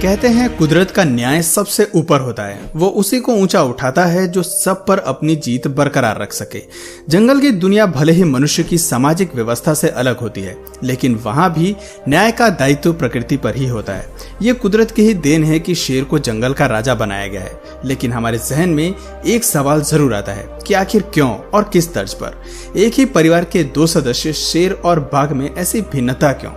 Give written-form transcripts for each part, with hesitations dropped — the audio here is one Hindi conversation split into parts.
कहते हैं कुदरत का न्याय सबसे ऊपर होता है, वो उसी को ऊंचा उठाता है जो सब पर अपनी जीत बरकरार रख सके। जंगल की दुनिया भले ही मनुष्य की सामाजिक व्यवस्था से अलग होती है, लेकिन वहां भी न्याय का दायित्व प्रकृति पर ही होता है। ये कुदरत की ही देन है कि शेर को जंगल का राजा बनाया गया है। लेकिन हमारे जहन में एक सवाल जरूर आता है कि आखिर क्यों और किस तर्ज पर एक ही परिवार के दो सदस्य शेर और बाघ में ऐसी भिन्नता क्यों?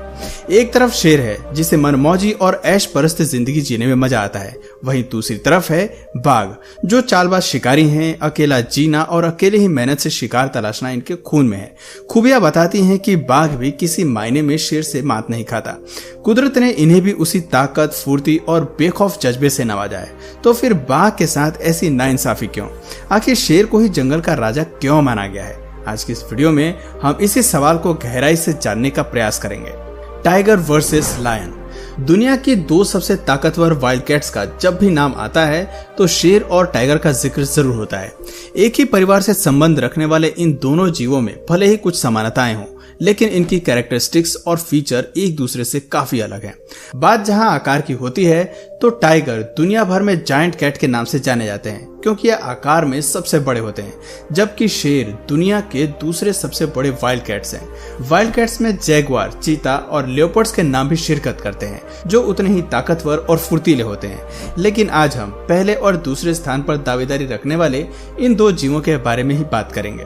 एक तरफ शेर है जिसे मनमौजी और ऐश परस्त जिंदगी जीने में मजा आता है, वहीं दूसरी तरफ है बाघ जो चालबाज शिकारी हैं। अकेला जीना और अकेले ही मेहनत से शिकार तलाशना इनके खून में है। खूबियां बताती हैं कि बाघ भी किसी मायने में शेर से मात नहीं खाता। कुदरत ने इन्हें भी उसी ताकत, फुर्ती और बेखौफ जज्बे से नवाजा है। तो फिर बाघ के साथ ऐसी नाइंसाफी क्यों? आखिर शेर को ही जंगल का राजा क्यों माना गया है? आज की इस वीडियो में हम इसी सवाल को गहराई से जानने का प्रयास करेंगे। Tiger versus lion. दुनिया की दो सबसे ताकतवर वाइल्ड कैट्स का जब भी नाम आता है तो शेर और टाइगर का जिक्र जरूर होता है। एक ही परिवार से संबंध रखने वाले इन दोनों जीवों में भले ही कुछ समानताएं हों, लेकिन इनकी कैरेक्टरिस्टिक्स और फीचर एक दूसरे से काफी अलग हैं। बात जहां आकार की होती है तो टाइगर दुनिया भर में जायंट कैट के नाम से जाने जाते हैं क्योंकि ये आकार में सबसे बड़े होते हैं, जबकि शेर दुनिया के दूसरे सबसे बड़े वाइल्ड कैट्स हैं। वाइल्ड कैट्स में जैगुआर, चीता और लियोपर्ड्स के नाम भी शिरकत करते हैं जो उतने ही ताकतवर और फुर्तीले होते हैं। लेकिन आज हम पहले और दूसरे स्थान पर दावेदारी रखने वाले इन दो जीवों के बारे में ही बात करेंगे।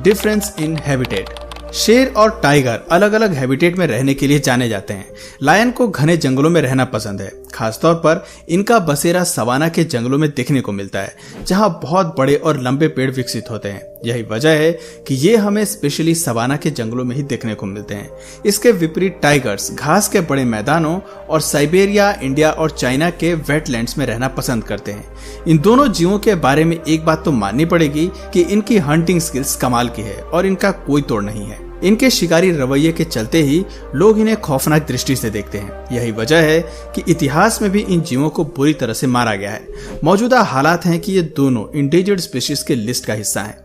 Difference in habitat. शेर और टाइगर अलग अलग हैबिटेट में रहने के लिए जाने जाते हैं। लायन को घने जंगलों में रहना पसंद है, खासतौर पर इनका बसेरा सवाना के जंगलों में देखने को मिलता है जहां बहुत बड़े और लंबे पेड़ विकसित होते हैं। यही वजह है कि ये हमें स्पेशली सवाना के जंगलों में ही देखने को मिलते हैं। इसके विपरीत टाइगर्स घास के बड़े मैदानों और साइबेरिया, इंडिया और चाइना के वेटलैंड्स में रहना पसंद करते हैं। इन दोनों जीवों के बारे में एक बात तो माननी पड़ेगी कि इनकी हंटिंग स्किल्स कमाल की है और इनका कोई तोड़ नहीं है। इनके शिकारी रवैये के चलते ही लोग इन्हें खौफनाक दृष्टि से देखते हैं। यही वजह है कि इतिहास में भी इन जीवों को बुरी तरह से मारा गया है। मौजूदा हालात हैं कि ये दोनों इंडेंजर्ड स्पीशीज के लिस्ट का हिस्सा हैं।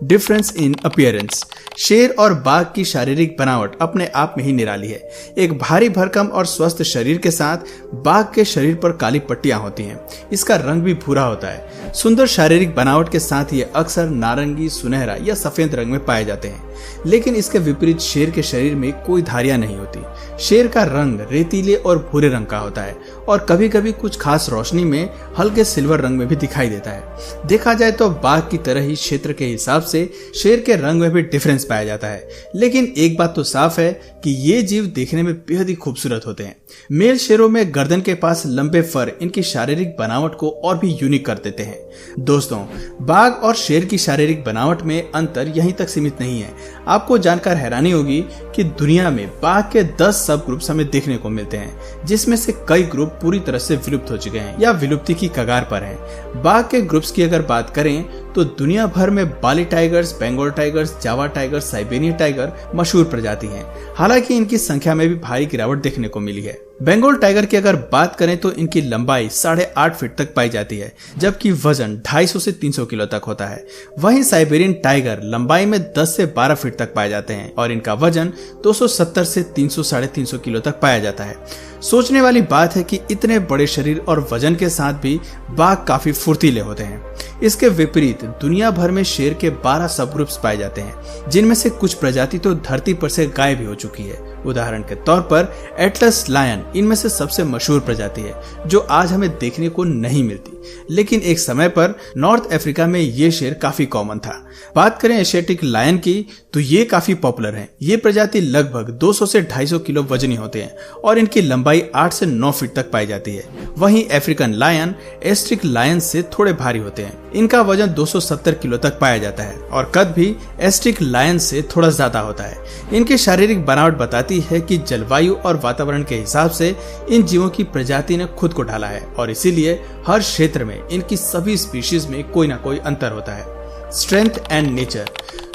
Difference in appearance. शेर और बाघ की शारीरिक बनावट अपने आप में ही निराली है। एक भारी भरकम और स्वस्थ शरीर के साथ बाघ के शरीर पर काली पट्टियां होती हैं। इसका रंग भी भूरा होता है। सुंदर शारीरिक बनावट के साथ ये अक्सर नारंगी, सुनहरा या सफेद रंग में पाए जाते हैं। लेकिन इसके विपरीत शेर के शरीर में कोई धारियां नहीं होती। शेर का रंग रेतीले और भूरे रंग का होता है और कभी कभी कुछ खास रोशनी में हल्के सिल्वर रंग में भी दिखाई देता है। देखा जाए तो बाघ की तरह ही क्षेत्र के हिसाब से शेर के रंग में भी डिफरेंस पाया जाता है। लेकिन एक बात तो साफ है कि ये जीव देखने में बेहद ही खूबसूरत होते हैं। मेल शेरों में गर्दन के पास लंबे फर इनकी शारीरिक बनावट को और भी यूनिक कर देते हैं। दोस्तों, बाघ और शेर की शारीरिक बनावट में अंतर यहीं तक सीमित नहीं है। आपको जानकर हैरानी होगी कि दुनिया में बाघ के 10 सब ग्रुप्स हमें देखने को मिलते हैं, जिसमें से कई ग्रुप पूरी तरह से विलुप्त हो चुके हैं या विलुप्ति की कगार पर हैं। बाघ के ग्रुप्स की अगर बात करें तो दुनिया भर में बाली टाइगर्स, बंगाल टाइगर्स, जावा टाइगर्स, साइबेरियन टाइगर मशहूर प्रजाति हैं। हालांकि इनकी संख्या में भी भारी गिरावट देखने को मिली है। बंगाल टाइगर की अगर बात करें तो इनकी लंबाई 8.5 फीट तक पाई जाती है, जबकि वजन 250 से 300 किलो तक होता है। वहीं साइबेरियन टाइगर लंबाई में 10 से 12 फीट तक पाए जाते हैं और इनका वजन 270 से 300-350 किलो तक पाया जाता है। सोचने वाली बात है कि इतने बड़े शरीर और वजन के साथ भी बाघ काफी फुर्तीले होते हैं। इसके विपरीत दुनिया भर में शेर के 12 सब ग्रुप्स पाए जाते हैं, जिनमें से कुछ प्रजाति तो धरती पर से गायब भी हो चुकी है। उदाहरण के तौर पर एटलस लायन इनमें से सबसे मशहूर प्रजाति है जो आज हमें देखने को नहीं मिलती। लेकिन एक समय पर नॉर्थ अफ्रीका में ये शेर काफी कॉमन था। बात करें एशियाटिक लायन की तो ये काफी पॉपुलर है। ये प्रजाति लगभग 200 से 250 किलो वजनी होते हैं और इनकी लंबाई 8 से 9 फीट तक पाई जाती है। वहीं अफ्रीकन लायन एस्ट्रिक लायन से थोड़े भारी होते हैं। इनका वजन 270 किलो तक पाया जाता है और कद भी एस्ट्रिक लायन से थोड़ा ज्यादा होता है। इनकी शारीरिक बनावट बताती है कि जलवायु और वातावरण के हिसाब से इन जीवों की प्रजाति ने खुद को ढाला है और इसीलिए हर क्षेत्र में इनकी सभी स्पीशीज में कोई ना कोई अंतर होता है। Strength and nature.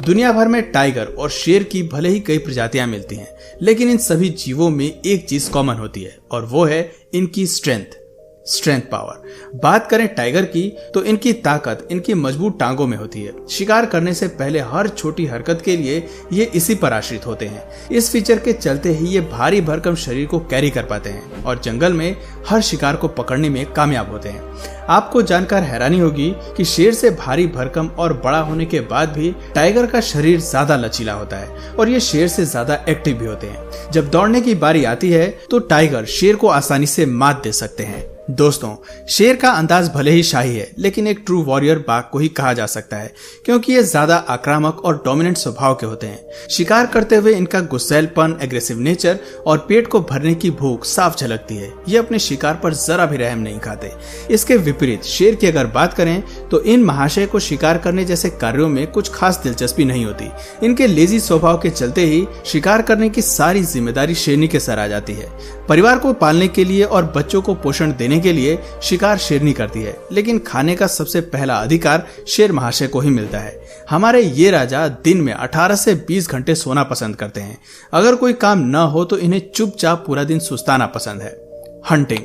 दुनिया भर में टाइगर और शेर की भले ही कई प्रजातियां मिलती हैं, लेकिन इन सभी जीवों में एक चीज कॉमन होती है और वो है इनकी स्ट्रेंथ। Strength power. बात करें टाइगर की तो इनकी ताकत इनकी मजबूत टांगों में होती है। शिकार करने से पहले हर छोटी हरकत के लिए ये इसी पर आश्रित होते हैं। इस फीचर के चलते ही ये भारी भरकम शरीर को कैरी कर पाते हैं और जंगल में हर शिकार को पकड़ने में कामयाब होते हैं। आपको जानकर हैरानी होगी कि शेर से भारी भरकम और बड़ा होने के बाद भी टाइगर का शरीर ज्यादा लचीला होता है और ये शेर से ज्यादा एक्टिव भी होते हैं। जब दौड़ने की बारी आती है तो टाइगर शेर को आसानी से मात दे सकते हैं। दोस्तों, शेर का अंदाज भले ही शाही है, लेकिन एक ट्रू वॉरियर बाघ को ही कहा जा सकता है, क्योंकि ये ज्यादा आक्रामक और डोमिनेंट स्वभाव के होते हैं। शिकार करते हुए इनका गुस्सैलपन, एग्रेसिव नेचर और पेट को भरने की भूख साफ झलकती है। ये अपने शिकार पर जरा भी रहम नहीं खाते। इसके विपरीत शेर की अगर बात करें तो इन महाशय को शिकार करने जैसे कार्यों में कुछ खास दिलचस्पी नहीं होती। इनके लेजी स्वभाव के चलते ही शिकार करने की सारी जिम्मेदारी शेरनी के सर आ जाती है। परिवार को पालने के लिए और बच्चों को पोषण देने के लिए शिकार शेरनी करती है, लेकिन खाने का सबसे पहला अधिकार शेर महाशय को ही मिलता है। हमारे ये राजा दिन में 18 से 20 घंटे सोना पसंद करते हैं। अगर कोई काम न हो तो इन्हें चुपचाप पूरा दिन सुस्ताना पसंद है। हंटिंग।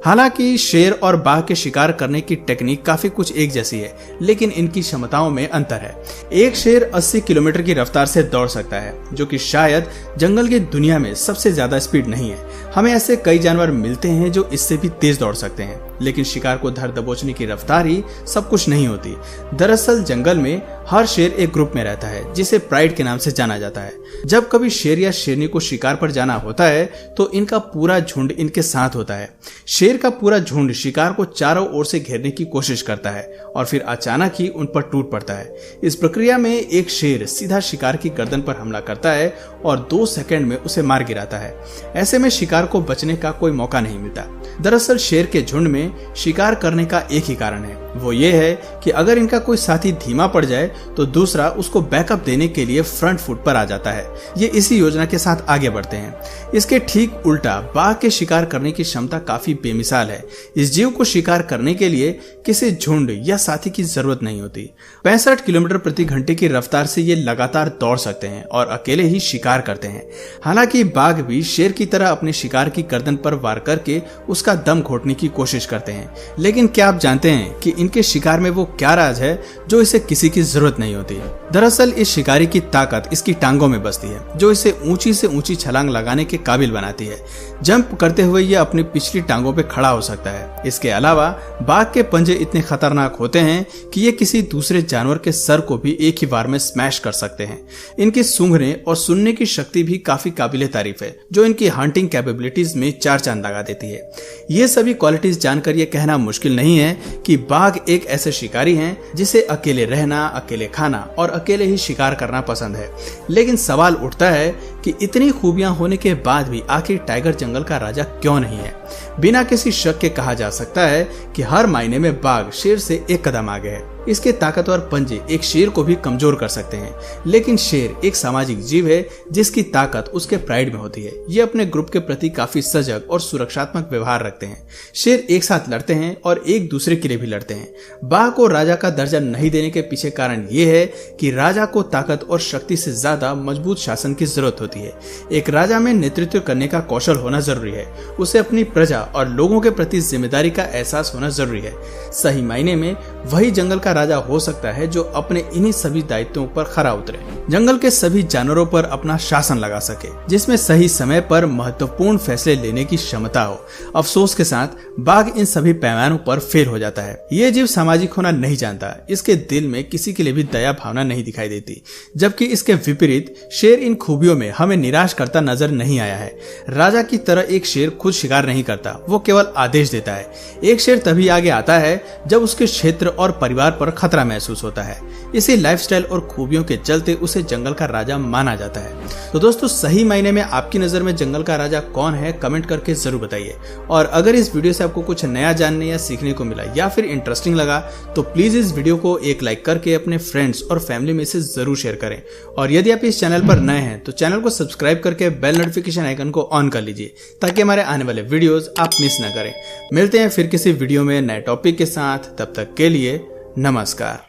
हालांकि शेर और बाघ के शिकार करने की टेक्निक काफी कुछ एक जैसी है, लेकिन इनकी क्षमताओं में अंतर है। एक शेर 80 किलोमीटर की रफ्तार से दौड़ सकता है, जो कि शायद जंगल की दुनिया में सबसे ज्यादा स्पीड नहीं है। हमें ऐसे कई जानवर मिलते हैं जो इससे भी तेज दौड़ सकते हैं, लेकिन शिकार को धर दबोचने की रफ्तार ही सब कुछ नहीं होती। दरअसल जंगल में हर शेर एक ग्रुप में रहता है, जिसे प्राइड के नाम से जाना जाता है। जब कभी शेर या शेरनी को शिकार पर जाना होता है तो इनका पूरा झुंड इनके साथ होता है। शेर का पूरा झुंड शिकार को चारों ओर से घेरने की कोशिश करता है और फिर अचानक ही उन पर टूट पड़ता है। इस प्रक्रिया में एक शेर सीधा शिकार की गर्दन पर हमला करता है और 2 सेकंड में उसे मार गिराता है। ऐसे में शिकार को बचने का कोई मौका नहीं मिलता। दरअसल शेर के झुंड में शिकार करने का एक ही कारण है, वो ये है कि अगर इनका कोई साथी धीमा पड़ जाए तो दूसरा उसको बैकअप देने के लिए फ्रंट फुट पर आ जाता है। ये इसी योजना के साथ आगे बढ़ते हैं। इसके ठीक उल्टा बाघ के शिकार करने की क्षमता काफी बेमिसाल है। इस जीव को शिकार करने के लिए किसी झुंड या साथी की जरूरत नहीं होती। 65 किलोमीटर प्रति घंटे की रफ्तार से ये लगातार दौड़ सकते हैं और अकेले ही शिकार करते हैं। हालांकि बाघ भी शेर की तरह अपने शिकार की गर्दन पर वार करके उसका दम घोटने की कोशिश करते हैं, लेकिन क्या आप जानते हैं कि इनके शिकार में वो क्या राज है जो इसे किसी की जरूरत नहीं होती। दरअसल इस शिकारी की ताकत इसकी टांगों में बसती है, जो इसे ऊंची से ऊंची छलांग लगाने के काबिल बनाती है। जंप करते हुए ये अपनी पिछली टांगों पे खड़ा हो सकता है। इसके अलावा बाघ के पंजे इतने खतरनाक होते हैं कि ये किसी दूसरे जानवर के सर को भी एक ही बार में स्मैश कर सकते हैं। इनकी सूंघने और सुनने की शक्ति भी काफी काबिले तारीफ है, जो इनकी हंटिंग कैपेबिलिटीज में 4 चांद लगा देती है। ये सभी क्वालिटीज जानकर ये कहना मुश्किल नहीं है कि बाघ एक ऐसे शिकारी हैं जिसे अकेले रहना, अकेले खाना और अकेले ही शिकार करना पसंद है। लेकिन सवाल उठता है कि इतनी खूबियां होने के बाद भी आखिर टाइगर जंगल का राजा क्यों नहीं है। बिना किसी शक के कहा जा सकता है कि हर मायने में बाघ शेर से एक कदम आगे है। इसके ताकतवर पंजे एक शेर को भी कमजोर कर सकते हैं, लेकिन शेर एक सामाजिक जीव है जिसकी ताकत उसके प्राइड में होती है। ये अपने ग्रुप के प्रति काफी सजग और सुरक्षात्मक व्यवहार रखते हैं। शेर एक साथ लड़ते हैं और एक दूसरे के लिए भी लड़ते हैं। बाघ को राजा का दर्जा नहीं देने के पीछे कारण ये है कि राजा को ताकत और शक्ति से ज्यादा मजबूत शासन की जरूरत होती है। एक राजा में नेतृत्व करने का कौशल होना जरूरी है। उसे अपनी प्रजा और लोगों के प्रति जिम्मेदारी का एहसास होना जरूरी है। सही मायने में वही जंगल का राजा हो सकता है जो अपने इन्हीं सभी दायित्वों पर खरा उतरे, जंगल के सभी जानवरों पर अपना शासन लगा सके, जिसमें सही समय पर महत्वपूर्ण फैसले लेने की क्षमता हो। अफसोस के साथ बाघ इन सभी पैमानों पर फेल हो जाता है। ये जीव सामाजिक होना नहीं जानता। इसके दिल में किसी के लिए भी दया भावना नहीं दिखाई देती, जबकि इसके विपरीत शेर इन खूबियों में हमें निराश करता नजर नहीं आया है। राजा की तरह एक शेर खुद शिकार नहीं करता, वो केवल आदेश देता है। एक शेर तभी आगे आता है जब उसके क्षेत्र और परिवार पर खतरा महसूस होता है। इसी लाइफस्टाइल और खूबियों के चलते उसे जंगल का राजा माना जाता है। तो दोस्तों, सही मायने में आपकी नजर में जंगल का राजा कौन है, कमेंट करके जरूर बताइए। और अगर इस वीडियो से आपको कुछ नया जानने या सीखने को मिला या फिर इंटरेस्टिंग लगा तो प्लीज इस वीडियो को एक लाइक करके अपने फ्रेंड्स और फैमिली में से जरूर शेयर करें। और यदि आप इस चैनल पर नए हैं तो चैनल को सब्सक्राइब करके बेल नोटिफिकेशन आइकन को ऑन कर लीजिए, ताकि हमारे आने वाले वीडियोस आप मिस न करें। मिलते हैं फिर किसी वीडियो में नए टॉपिक के साथ। तब तक के लिए नमस्कार।